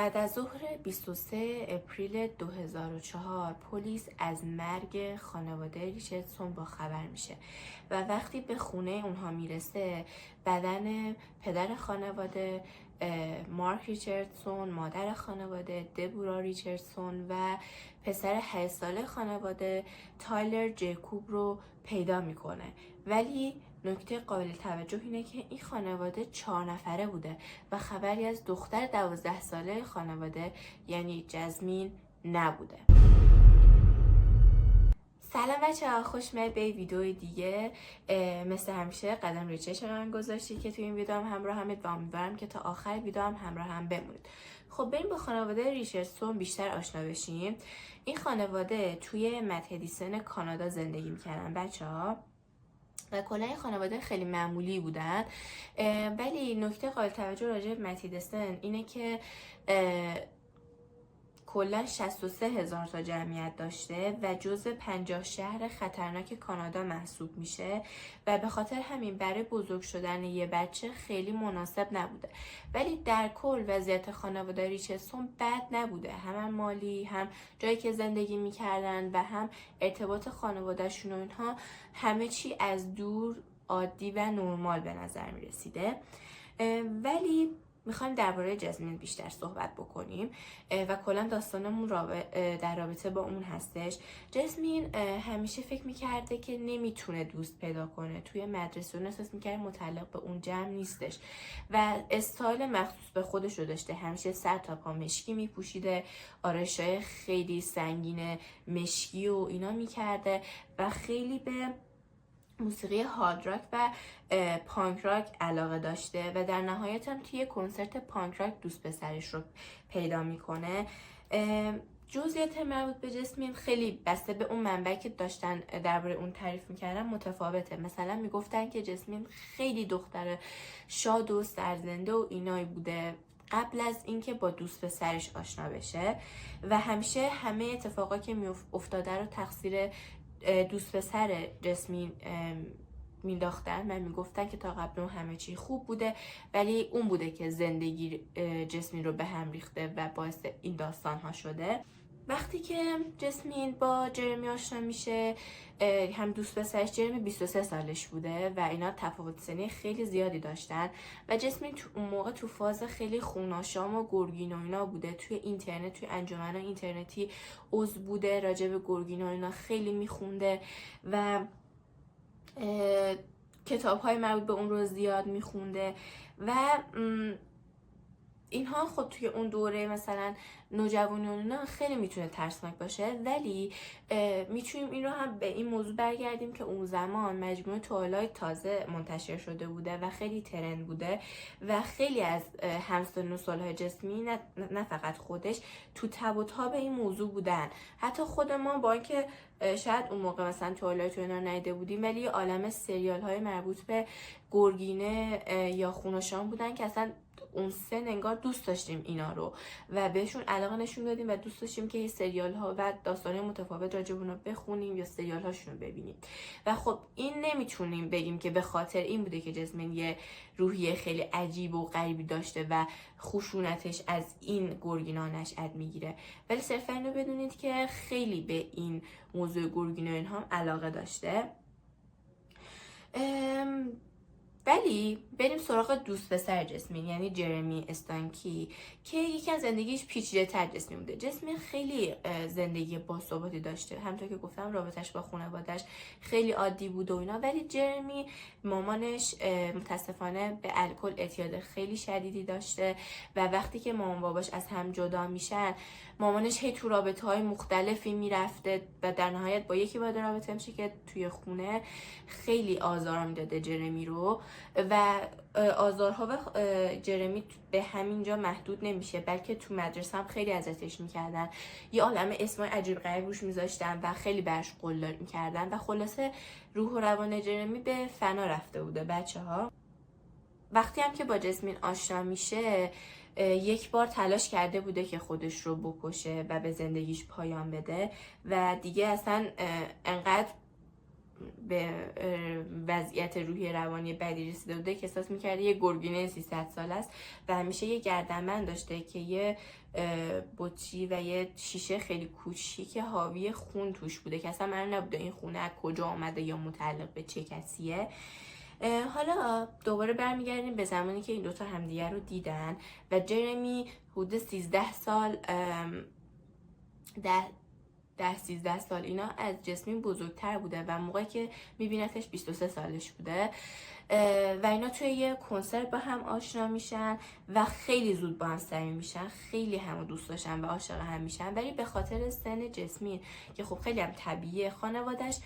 بعد از ظهر 23 اپریل 2004 پلیس از مرگ خانواده ریچاردسون با خبر میشه و وقتی به خونه اونها میرسه بدن پدر خانواده مارک ریچاردسون، مادر خانواده دبورا ریچاردسون و پسر 8 ساله خانواده تایلر جیکوب رو پیدا میکنه. ولی نکته قابل توجه اینه که این خانواده 4 نفره بوده و خبری از دختر 12 ساله خانواده یعنی جزمین نبوده. سلام بچه‌ها، خوش اومدید به ویدیو دیگه. مثل همیشه قدم روی چشم گذاشتید که توی این ویدیو هم همراه همید و امیدوارم که تا آخر ویدیو هم همراه هم بمونید. خب بریم با خانواده ریچاردسون بیشتر آشنا بشیم. این خانواده توی مت هدیسن کانادا زندگی می‌کردن بچه‌ها و کلا این خانواده خیلی معمولی بودن، ولی نکته قابل توجه راجع به مت هدیسن اینه که کلا 63,000 تا جمعیت داشته و جزو 50 شهر خطرناک کانادا محسوب میشه و به خاطر همین برای بزرگ شدن یه بچه خیلی مناسب نبوده. ولی در کل وضعیت خانواده ریچاردسون بد نبوده، هم مالی، هم جایی که زندگی میکردن و هم ارتباط خانوادهشون و اینها، همه چی از دور عادی و نرمال به نظر میرسیده. ولی میخوایم درباره جزمین بیشتر صحبت بکنیم و کلا داستانمون در رابطه با اون هستش. جزمین همیشه فکر میکرده که نمیتونه دوست پیدا کنه. توی مدرسه اون احساس میکرده متعلق به اون جمع نیستش و استایل مخصوص به خودش رو داشته. همیشه سر تا پا مشکی میپوشیده، آرایش‌های خیلی سنگین مشکی و اینا میکرده و خیلی به موسیقی هارد راک و پانک راک علاقه داشته و در نهایت هم توی کنسرت پانک راک دوست پسرش رو پیدا میکنه. جزئیات مربوط به جسمین خیلی بسته به اون منبعی که داشتن درباره اون تعریف میکردن متفاوته. مثلا میگفتن که جسمین خیلی دختر شاد و سرزنده و اینایی بوده قبل از اینکه با دوست پسرش آشنا بشه و همیشه همه اتفاقا که افتاده رو تقصیر دوست پسر جسمین مینداختن و میگفتن که تا قبل اون همه چی خوب بوده ولی اون بوده که زندگی جسمین رو به هم ریخته و باعث این داستان ها شده. وقتی که جسمین با جرمی آشنا میشه، هم دوست پسرش جرمی 23 سالش بوده و اینا تفاوت سنی خیلی زیادی داشتن و جسمین اون موقع تو فاز خیلی خوناشام و گرگین و اینا بوده. توی اینترنت، توی انجمن اینترنتی عضو بوده، راجع به گرگین و اینا خیلی میخونده و کتاب های مربوط به اون رو زیاد میخونده و اینها خب توی اون دوره مثلا نوجوانی اینا خیلی میتونه ترسناک باشه، ولی میتونیم این رو هم به این موضوع برگردیم که اون زمان مجموعه توالایت تازه منتشر شده بوده و خیلی ترند بوده و خیلی از همسن و سالهای جسمی نه فقط خودش تو تب و تاب این موضوع بودن. حتی خود ما با اینکه شاید اون موقع مثلا توالایت رو اینا ندیده بودیم ولی یه عالمه سریال های مربوط به گرگینه یا خوناشام بودن که اصلا اون سن انگار دوست داشتیم اینا رو و بهشون علاقه نشون دادیم و دوست داشتیم که سریال ها و داستان‌های متفاوت راجع به اونا بخونیم یا سریال هاشون رو ببینیم. و خب این نمیتونیم بگیم که به خاطر این بوده که جسمین یه روحیه خیلی عجیب و غریبی داشته و خشونتش از این گرگینا نشأت میگیره، ولی صرفا اینو بدونید که خیلی به این موضوع گرگینا اینها علاقه داشته. ولی بریم سراغ دوست پسر جسمین یعنی جرمی استانکی که یکی از زندگیش پیچیده‌تر جسمین بوده. جسمین خیلی زندگی باثباتی داشته، همونطور که گفتم رابطش با خانواده‌اش خیلی عادی بود و اینا، ولی جرمی مامانش متاسفانه به الکل اعتیاد خیلی شدیدی داشته و وقتی که مامان باباش از هم جدا میشن مامانش هی تو رابطه‌های مختلفی میرفته و در نهایت با یکی وارد رابطه میشه که توی خونه خیلی آزار میداده جرمی رو و آزارها و جرمی به همینجا محدود نمیشه بلکه تو مدرسه هم خیلی اذیتش میکردن، یه عالمه اسمای عجیب غریب روش میذاشتن و خیلی برش قلدر میکردن و خلاصه روح و روان جرمی به فنا رفته بوده بچه‌ها. وقتی هم که با جسمین آشنا میشه یک بار تلاش کرده بوده که خودش رو بکشه و به زندگیش پایان بده و دیگه اصلا انقدر به وضعیت روحی روانی بدی رسیده بوده که احساس میکرده یه گرگینه 300 سال است و همیشه یه گردنبند داشته که یه بطری و یه شیشه خیلی کوچیک حاوی خون توش بوده که اصلا معلوم نبوده این خونه از کجا آمده یا متعلق به چه کسیه. حالا دوباره برمیگردیم به زمانی که این دوتا همدیگر رو دیدن و جرمی حدود 13 سال 13 سال اینا از جسمین بزرگتر بوده و موقعی که میبینتش 23 سالش بوده و اینا توی یه کنسرت با هم آشنا میشن و خیلی زود با هم صمیمی میشن، خیلی همو دوست داشتن و عاشق هم میشن، ولی به خاطر سن جسمین که خب خیلی هم طبیعیه خانوادش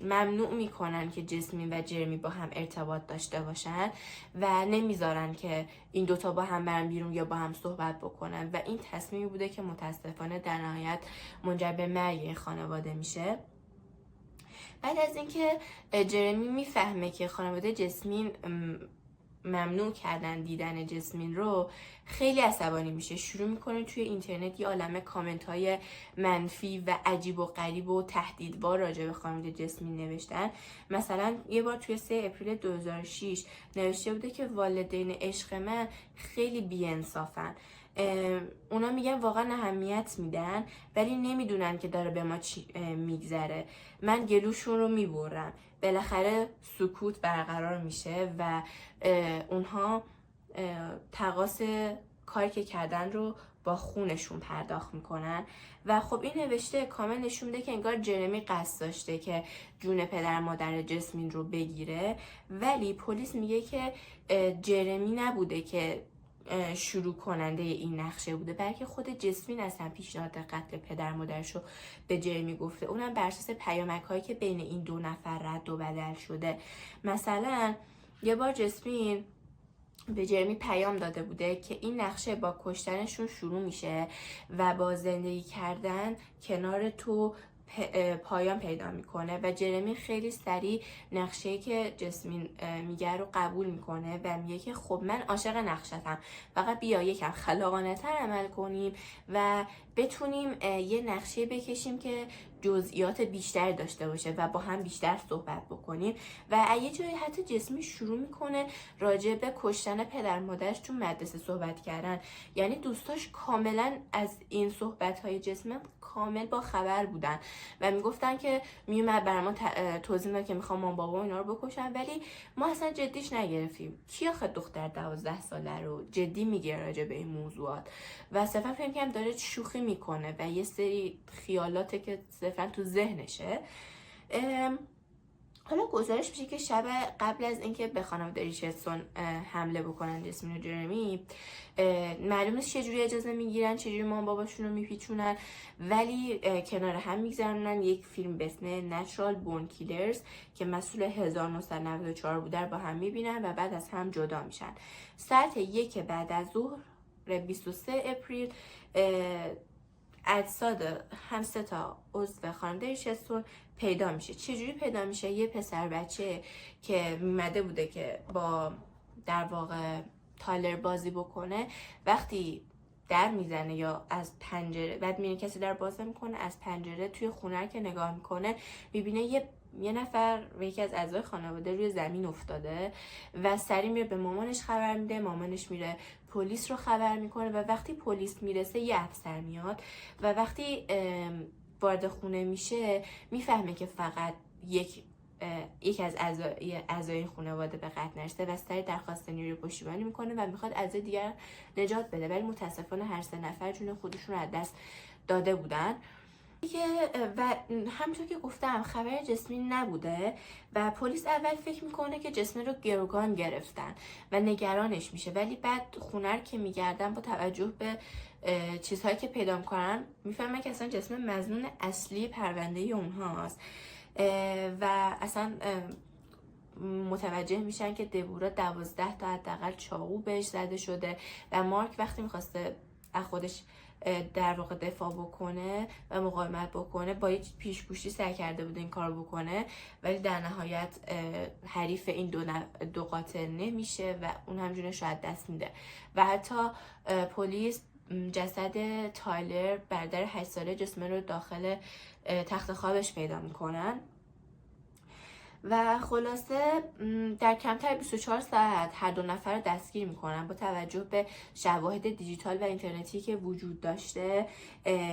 ممنوع میکنن که جسمین و جرمی با هم ارتباط داشته باشن و نمیذارن که این دوتا با هم برن بیرون یا با هم صحبت بکنن و این تصمیمی بوده که متاسفانه در نهایت منجر به مرگ این خانواده میشه. بعد از اینکه جرمی میفهمه که خانواده جسمین ممنوع کردن دیدن جسمین رو، خیلی عصبانی میشه، شروع میکنه توی اینترنت یه عالمه کامنت های منفی و عجیب و غریب و تهدیدوار راجع به خانواده جسمین نوشتن. مثلا یه بار توی 3 اپریل 2006 نوشته بوده که والدین عشق من خیلی بی‌انصافن، اونا میگن واقعا اهمیت میدن ولی نمیدونن که داره به ما چی میگذره، من گلوشون رو میبرم. بالاخره سکوت برقرار میشه و اونها تقاص کاری که کردن رو با خونشون پرداخت میکنن و خب این نوشته کامل نشون میده که انگار جرمی قصد داشته که جون پدر مادر جسمین رو بگیره، ولی پلیس میگه که جرمی نبوده که شروع کننده این نقشه بوده، بلکه خود جسمین اصلا پیشنهاد قتل پدر مادرشو به جرمی گفته، اونم بر اساس پیامک هایی که بین این دو نفر رد و بدل شده. مثلا یه بار جسمین به جرمی پیام داده بوده که این نقشه با کشتنشون شروع میشه و با زندگی کردن کنار تو پایان پیدا میکنه و جرمی خیلی سریع نقشه‌ای که جسمین میگه رو قبول میکنه و میگه که خب من عاشق نقشتم، فقط بیا یکم خلاقانه‌تر عمل کنیم و بتونیم یه نقشه بکشیم که جزئیات بیشتر داشته باشه و با هم بیشتر صحبت بکنیم. و یه جایی حتی جسمی شروع میکنه راجع به کشتن پدر مادرش تو مدرسه صحبت کردن، یعنی دوستاش کاملا از این صحبت‌های جسمی کامل با خبر بودن و میگفتن که میومد برام توضیح میداد که میخوام مام بابا اینا رو بکشن، ولی ما اصلا جدیش نگرفتیم. کی آخه دختر 12 ساله رو جدی میگیره راجع به این موضوعات؟ و صرفا فکر کنم داره شوخی میکنه و یه سری خیالاته که صرفا تو ذهنشه. حالا گزارش میشه که شب قبل از اینکه به خانواده ریچاردسون حمله بکنن جسمین و جرمی، معلوم نیست چجوری اجازه میگیرن، چجوری مام باباشون رو میپیچونن، ولی کنار هم میگذرونن یک فیلم به اسم نچرال بورن کیلرز که مسئول 1994 بوده با هم میبینن و بعد از هم جدا میشن. ساعت 1 بعد از ظهر 23 اپریل اجساد هم 3 تا عضو خانواده ریچاردسون پیدا میشه. چجوری پیدا میشه؟ یه پسر بچه که میمده بوده که با در واقع تالر بازی بکنه، وقتی در میزنه یا از پنجره بعد میبینه کسی در باز میکنه، از پنجره توی خونه که نگاه میکنه میبینه یه نفر و یکی از اعضای خانواده روی زمین افتاده و سریع میره به مامانش خبر میده، مامانش میره پلیس رو خبر میکنه و وقتی پلیس میرسه یه افسر میاد و وقتی وارد خونه میشه میفهمه که فقط یک از اعضای خانواده به قتل نرسیده و سریع درخواست نیروی پشتیبانی میکنه و میخواد اعضای دیگر نجات بده، ولی متاسفانه هر 3 نفر جون خودشون رو از دست داده بودن. و همونطور که گفتم خبر جسمین نبوده و پلیس اول فکر میکنه که جسمین رو گروگان گرفتن و نگرانش میشه، ولی بعد خونه رو که میگردن با توجه به چیزهایی که پیدا میکنن میفهمن که اصلا جسمین مظنون اصلی پرونده اونهاست و اصلا متوجه میشن که دبورا 12 تا حداقل چاقو بهش زده شده و مارک وقتی میخواسته از خودش در واقع دفاع بکنه و مقاومت بکنه با یه پیشگوشی سعی کرده بود این کار بکنه، ولی در نهایت حریف این دو قاتل نمیشه و اون همجوره شاید دست میده و حتی پلیس جسد تایلر برادر 8 ساله جسمن رو داخل تخت خوابش پیدا میکنن و خلاصه در کمتر 24 ساعت هر دو نفر رو دستگیر میکنن. با توجه به شواهد دیجیتال و اینترنتی که وجود داشته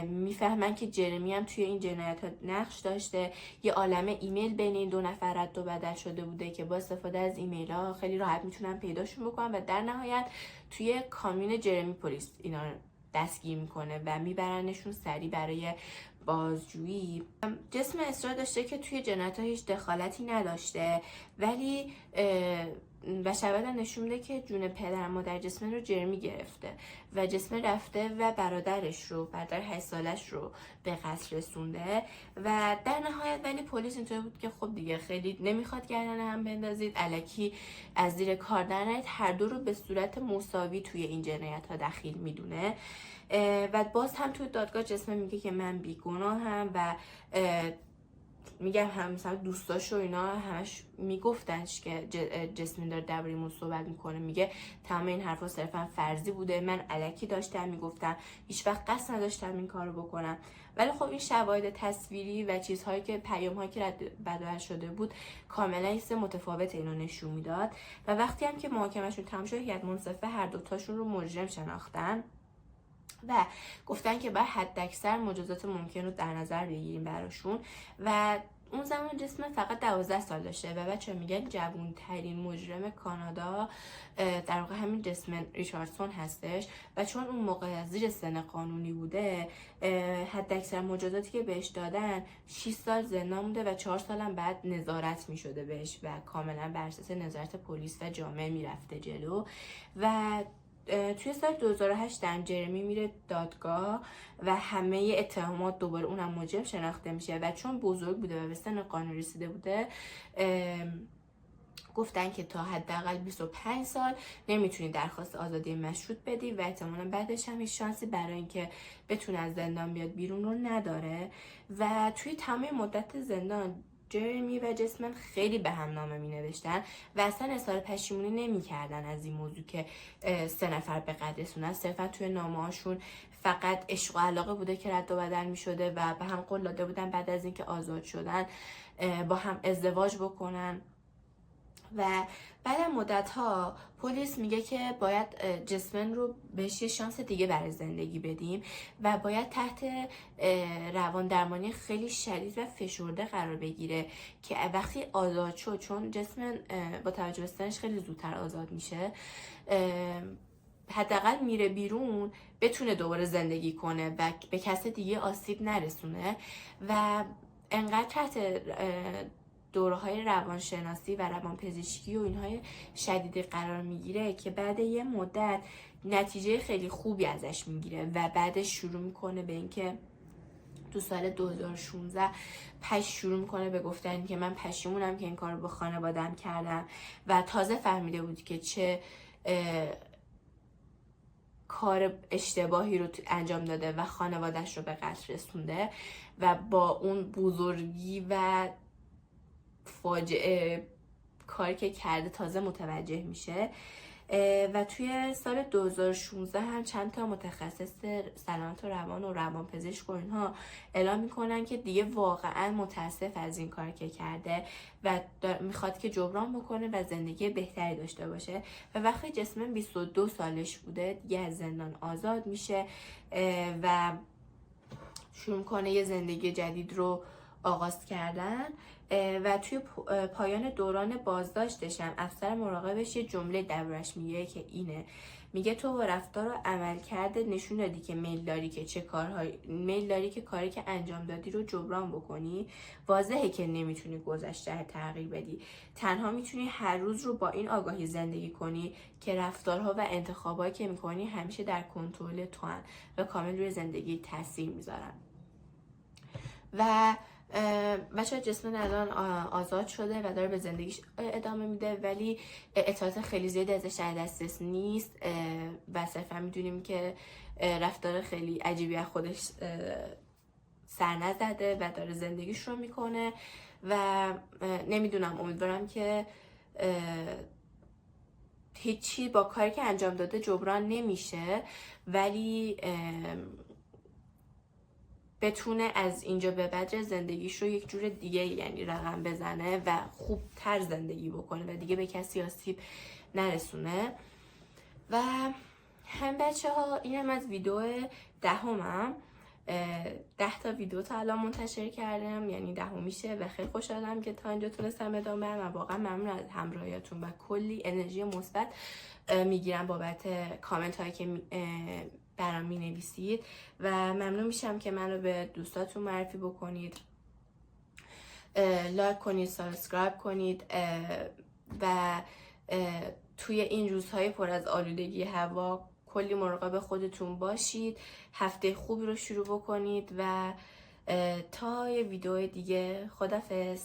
میفهمن که جرمی هم توی این جنایت ها نقش داشته. یه عالمه ایمیل بین این دو نفر رد و بدل شده بوده که با استفاده از ایمیل ها خیلی راحت میتونن پیداشون بکنن و در نهایت توی کامیون جرمی پلیس اینا رو دستگیر میکنه و میبرنشون سریع برای بازجویی. جسم اصرار داشته که توی جنایت‌ها هیچ دخالتی نداشته، ولی و شواهد نشون میده که جون پدر مادر جسمن رو جرمی گرفته و جسمن رفته و برادر 8 سالش رو به قتل رسونده و در نهایت ولی پلیس اینطوری بود که خب دیگه خیلی نمیخواد گردن هم بندازید، الکی از زیر کار در نیاد، هر دو رو به صورت مساوی توی این جنایت ها دخیل میدونه و باز هم توی دادگاه جسمن میگه که من بیگناهم و میگم هم مثلا دوستاشو اینا همش میگفتنش که جسمین داره درباره‌مون صحبت میکنه، میگه تمام این حرفا صرفا فرضی بوده، من الکی داشتم میگفتم، هیچ وقت قصد نداشتم این کارو بکنم. ولی خب این شواهد تصویری و چیزهایی که پیام‌هایی که بدل شده بود کاملا یه چیز متفاوت اینو نشون میداد و وقتی هم که محاکمهشون تمام شد هیئت منصفه هر دوتاشون رو مجرم شناختن و گفتن که باید حداکثر مجازات ممکن رو در نظر بگیریم براشون و اون زمان جسمن فقط 12 سال داشته و بچه میگن جوان‌ترین مجرم کانادا در واقع همین جسمن ریچاردسون هستش و چون اون موقع زیر سن قانونی بوده حداکثر مجازاتی که بهش دادن 6 سال زندان بوده و 4 سال هم بعد نظارت میشده بهش و کاملا بر اساس نظارت پلیس و جامعه میرفته جلو و توی سال 2008 هم جرمی میره دادگاه و همه اتهامات دوباره اونم مجرم شناخته میشه و چون بزرگ بوده و به سن قانونی رسیده بوده گفتن که تا حداقل 25 سال نمیتونی درخواست آزادی مشروط بدی و احتمالاً بعدش هم هیچ شانسی برای اینکه بتونه از زندان بیاد بیرون رو نداره و توی تمام مدت زندان جرمی و جسمن خیلی به هم نامه می نوشتن و اصلا اظهار پشیمونی نمی کردن از این موضوع که 3 نفر به قتل رسوندن. صرفا توی نامه هاشون فقط عشق و علاقه بوده که رد و بدل می شده و به هم قول داده بودن بعد از اینکه آزاد شدن با هم ازدواج بکنن و بعد مدت ها پلیس میگه که باید جسمن رو بهش یه شانس دیگه برای زندگی بدیم و باید تحت روان درمانی خیلی شدید و فشرده قرار بگیره که وقتی آزاد شد، چون جسمن با توجه به سنش خیلی زودتر آزاد میشه، حداقل میره بیرون بتونه دوباره زندگی کنه و به کس دیگه آسیب نرسونه و انقدر تحت دوره‌های روانشناسی و روانپزشکی و اینهای شدیدی قرار میگیره که بعد یه مدت نتیجه خیلی خوبی ازش میگیره و بعدش شروع میکنه به اینکه تو سال 2016 شروع میکنه به گفتن که من پشیمونم که این کارو با خانواده‌ام کردم و تازه فهمیده بود که چه کار اشتباهی رو انجام داده و خانواده‌اش رو به قتل رسونده و با اون بزرگی و فاجعه کاری که کرده تازه متوجه میشه و توی سال 2016 هم چند تا متخصص سلامت و روان و روانپزشک و اینها اعلام میکنن که دیگه واقعا متاسف از این کار که کرده و میخواد که جبران بکنه و زندگی بهتری داشته باشه و وقتی جسمن 22 سالش بوده دیگه از زندان آزاد میشه و شروع کنه یه زندگی جدید رو آغاز کردن و توی پایان دوران بازداشتش هم افسر مراقبش یه جمله دربارش میگه که اینه، میگه تو با رفتار و عمل کرده نشون دادی که میل داری که کاری که انجام دادی رو جبران بکنی. واضحه که نمیتونی گذشته تغییر بدی، تنها میتونی هر روز رو با این آگاهی زندگی کنی که رفتارها و انتخابایی که میکنی همیشه در کنترل تو هن و کامل روی زندگی تاثیر میذارن. و بچه جسمن الان آزاد شده و داره به زندگیش ادامه میده ولی اطلاعات خیلی زیادی ازش در دسترس نیست و صرفا میدونیم که رفتار خیلی عجیبی از خودش سر نزده و داره زندگیش رو میکنه و نمیدونم، امیدوارم که هیچی با کاری که انجام داده جبران نمیشه، ولی بتونه از اینجا به بعد زندگیش رو یک جور دیگه یعنی رقم بزنه و خوبتر زندگی بکنه و دیگه به کسی آسیب نرسونه. و هم بچه ها اینم از ویدیو 10م. 10 تا ویدیو تا الان منتشر کردم، یعنی 10 میشه و خیلی خوشحالم که تا اینجا تونستم ادامه بدم و واقعا ممنون از همراهیتون و کلی انرژی مثبت میگیرم بابت کامنت هایی که برام می نویسید و ممنون میشم که منو به دوستاتون معرفی بکنید، لایک کنید، سابسکرایب کنید و توی این روزهای پر از آلودگی هوا کلی مراقب خودتون باشید. هفته خوبی رو شروع بکنید و تا یه ویدیو دیگه، خدافظ.